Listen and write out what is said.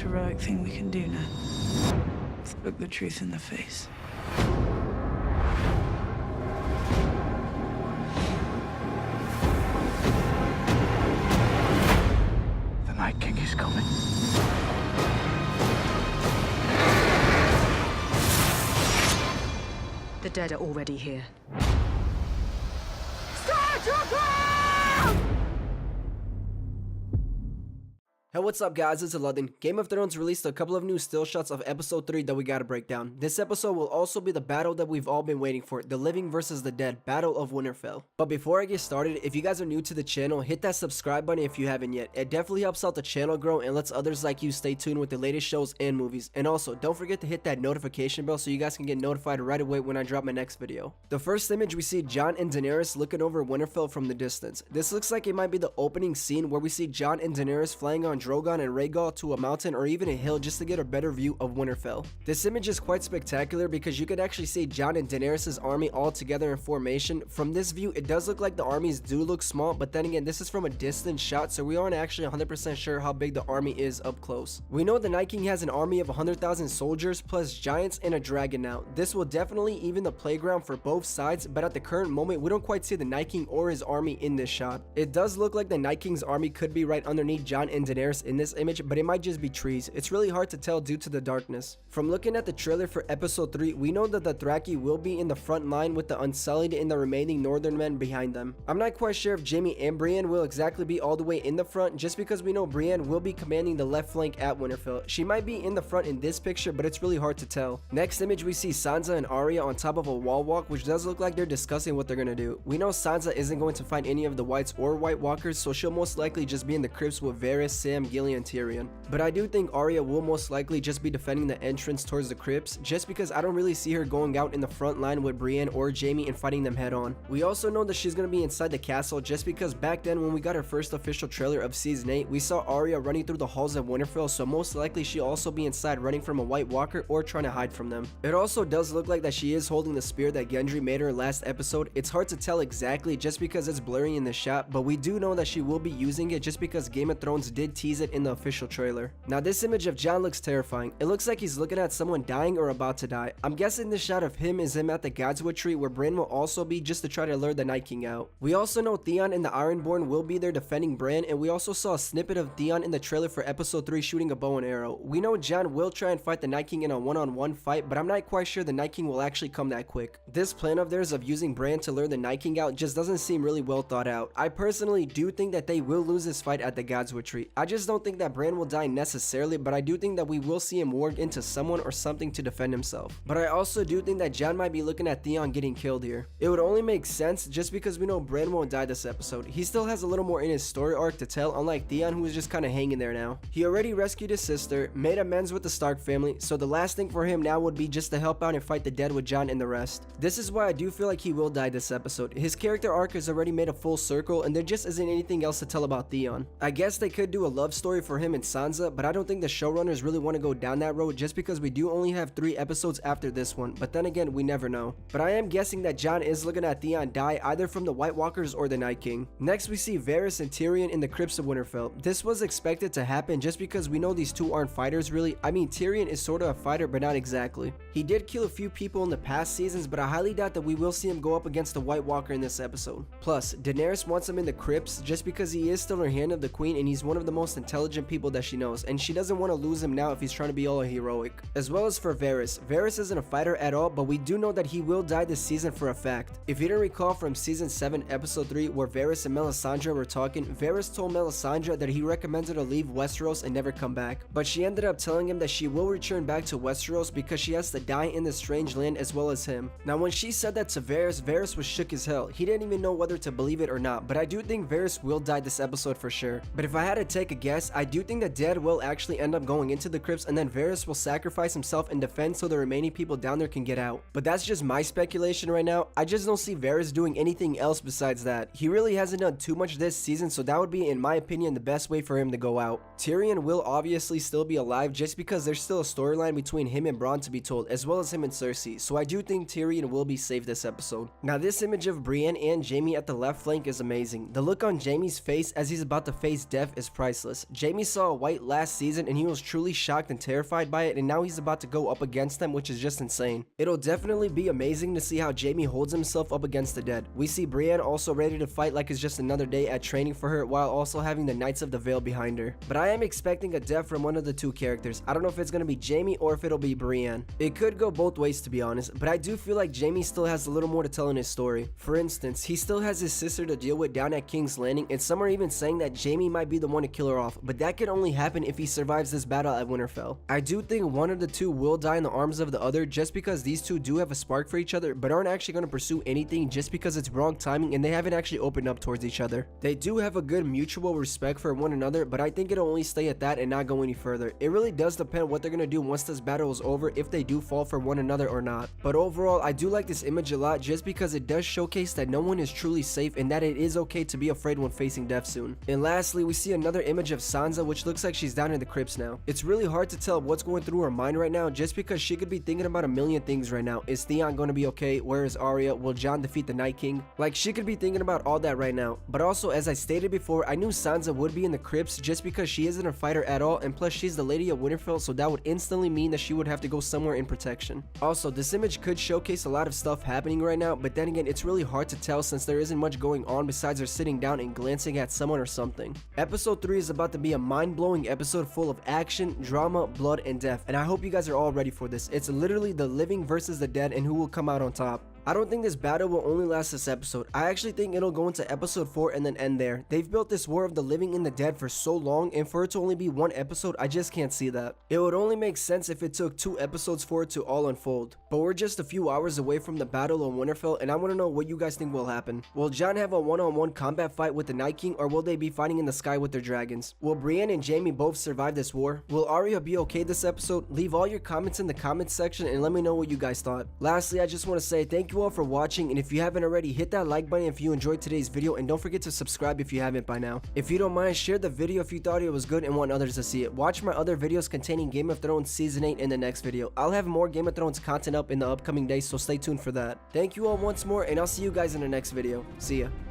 heroic thing we can do now. Look the truth in the face. The Night King is coming. The dead are already here. Hey, what's up guys, it's Aladin. Game of Thrones released a couple of new still shots of episode 3 that we gotta break down. This episode will also be the battle that we've all been waiting for, the living versus the dead, Battle of Winterfell. But before I get started, if you guys are new to the channel, hit that subscribe button if you haven't yet. It definitely helps out the channel grow and lets others like you stay tuned with the latest shows and movies. And also, don't forget to hit that notification bell so you guys can get notified right away when I drop my next video. The first image, we see Jon and Daenerys looking over Winterfell from the distance. This looks like it might be the opening scene where we see Jon and Daenerys flying on Drogon and Rhaegar to a mountain or even a hill just to get a better view of Winterfell. This image is quite spectacular because you could actually see Jon and Daenerys' army all together in formation. From this view, it does look like the armies do look small, but then again, this is from a distant shot, so we aren't actually 100% sure how big the army is up close. We know the Night King has an army of 100,000 soldiers plus giants and a dragon now. This will definitely even the playground for both sides, but at the current moment, we don't quite see the Night King or his army in this shot. It does look like the Night King's army could be right underneath Jon and Daenerys in this image, but it might just be trees. It's really hard to tell due to the darkness. From looking at the trailer for episode 3, we know that the Thraki will be in the front line with the Unsullied and the remaining northern men behind them. I'm not quite sure if Jaime and Brienne will exactly be all the way in the front, just because we know Brienne will be commanding the left flank at Winterfell. She might be in the front in this picture, but it's really hard to tell. Next image, we see Sansa and Arya on top of a wall walk, which does look like they're discussing what they're gonna do. We know Sansa isn't going to fight any of the Whites or White Walkers, so she'll most likely just be in the crypts with Varys, Sam, Gilly, and Tyrion. But I do think Arya will most likely just be defending the entrance towards the crypts, just because I don't really see her going out in the front line with Brienne or Jaime and fighting them head on. We also know that she's gonna be inside the castle, just because back then when we got our first official trailer of season 8, we saw Arya running through the halls of Winterfell, so most likely she'll also be inside running from a White Walker or trying to hide from them. It also does look like that she is holding the spear that Gendry made her last episode. It's hard to tell exactly just because it's blurry in the shot, but we do know that she will be using it just because Game of Thrones did tease it in the official trailer. Now this image of Jon looks terrifying. It looks like he's looking at someone dying or about to die. I'm guessing this shot of him is him at the godswood tree where Bran will also be, just to try to lure the Night King out. We also know Theon and the Ironborn will be there defending Bran, and we also saw a snippet of Theon in the trailer for episode 3 shooting a bow and arrow. We know Jon will try and fight the Night King in a one-on-one fight, but I'm not quite sure the Night King will actually come that quick. This plan of theirs of using Bran to lure the Night King out just doesn't seem really well thought out. I personally do think that they will lose this fight at the godswood tree. I just don't think that Bran will die necessarily, but I do think that we will see him warged into someone or something to defend himself. But I also do think that Jon might be looking at Theon getting killed here. It would only make sense just because we know Bran won't die this episode. He still has a little more in his story arc to tell, unlike Theon, who is just kind of hanging there now. He already rescued his sister, made amends with the Stark family, so the last thing for him now would be just to help out and fight the dead with Jon and the rest. This is why I do feel like he will die this episode. His character arc has already made a full circle, and there just isn't anything else to tell about Theon. I guess they could do a love story for him and Sansa, but I don't think the showrunners really want to go down that road just because we do only have 3 episodes after this one, but then again, we never know. But I am guessing that Jon is looking at Theon die either from the White Walkers or the Night King. Next, we see Varys and Tyrion in the crypts of Winterfell. This was expected to happen just because we know these two aren't fighters really. I mean, Tyrion is sort of a fighter, but not exactly. He did kill a few people in the past seasons, but I highly doubt that we will see him go up against the White Walker in this episode. Plus, Daenerys wants him in the crypts just because he is still her hand of the queen and he's one of the most intelligent people that she knows, and she doesn't want to lose him now if he's trying to be all heroic. As well as for Varys. Varys isn't a fighter at all, but we do know that he will die this season for a fact. If you didn't recall from season 7 episode 3 where Varys and Melisandre were talking, Varys told Melisandre that he recommended her to leave Westeros and never come back, but she ended up telling him that she will return back to Westeros because she has to die in this strange land as well as him. Now when she said that to Varys, Varys was shook as hell. He didn't even know whether to believe it or not, but I do think Varys will die this episode for sure. But if I had to take a guess, I do think that Dad will actually end up going into the crypts and then Varys will sacrifice himself and defend so the remaining people down there can get out. But that's just my speculation right now. I just don't see Varys doing anything else besides that. He really hasn't done too much this season, so that would be, in my opinion, the best way for him to go out. Tyrion will obviously still be alive just because there's still a storyline between him and Bronn to be told, as well as him and Cersei, so I do think Tyrion will be safe this episode. Now this image of Brienne and Jaime at the left flank is amazing. The look on Jaime's face as he's about to face death is priceless. priceless. Jaime saw a white last season and he was truly shocked and terrified by it, and now he's about to go up against them, which is just insane. It'll definitely be amazing to see how Jaime holds himself up against the dead. We see Brienne also ready to fight like it's just another day at training for her, while also having the Knights of the Vale behind her. But I am expecting a death from one of the two characters. I don't know if it's gonna be Jaime or if it'll be Brienne. It could go both ways, to be honest, but I do feel like Jaime still has a little more to tell in his story. For instance, he still has his sister to deal with down at King's Landing, and some are even saying that Jaime might be the one to kill her off, but that could only happen if he survives this battle at Winterfell. I do think one of the two will die in the arms of the other, just because these two do have a spark for each other, but aren't actually going to pursue anything just because it's wrong timing and they haven't actually opened up towards each other. They do have a good mutual respect for one another, but I think it'll only stay at that and not go any further. It really does depend what they're going to do once this battle is over, if they do fall for one another or not. But overall, I do like this image a lot, just because it does showcase that no one is truly safe and that it is okay to be afraid when facing death soon. And lastly, we see another image of Sansa, which looks like she's down in the crypts now. It's really hard to tell what's going through her mind right now, just because she could be thinking about a million things right now. Is Theon going to be okay? Where is Arya? Will Jon defeat the Night King? Like, she could be thinking about all that right now. But also, as I stated before, I knew Sansa would be in the crypts just because she isn't a fighter at all, and plus she's the Lady of Winterfell, so that would instantly mean that she would have to go somewhere in protection. Also, this image could showcase a lot of stuff happening right now, but then again, it's really hard to tell since there isn't much going on besides her sitting down and glancing at someone or something. Episode 3 is about to be a mind-blowing episode full of action, drama, blood, and death, and I hope you guys are all ready for this. It's literally the living versus the dead and who will come out on top. I don't think this battle will only last this episode. I actually think it'll go into episode 4 and then end there. They've built this war of the living and the dead for so long, and for it to only be one episode, I just can't see that. It would only make sense if it took 2 episodes for it to all unfold. But we're just a few hours away from the battle of Winterfell, and I want to know what you guys think will happen. Will Jon have a one-on-one combat fight with the Night King, or will they be fighting in the sky with their dragons? Will Brienne and Jaime both survive this war? Will Arya be okay this episode? Leave all your comments in the comments section and let me know what you guys thought. Lastly, I just want to say thank you all for watching, and if you haven't already, hit that like button if you enjoyed today's video, and don't forget to subscribe if you haven't by now. If you don't mind, share the video if you thought it was good and want others to see it. Watch my other videos containing Game of Thrones Season 8 in the next video. I'll have more Game of Thrones content up in the upcoming days, so stay tuned for that. Thank you all once more, and I'll see you guys in the next video. See ya.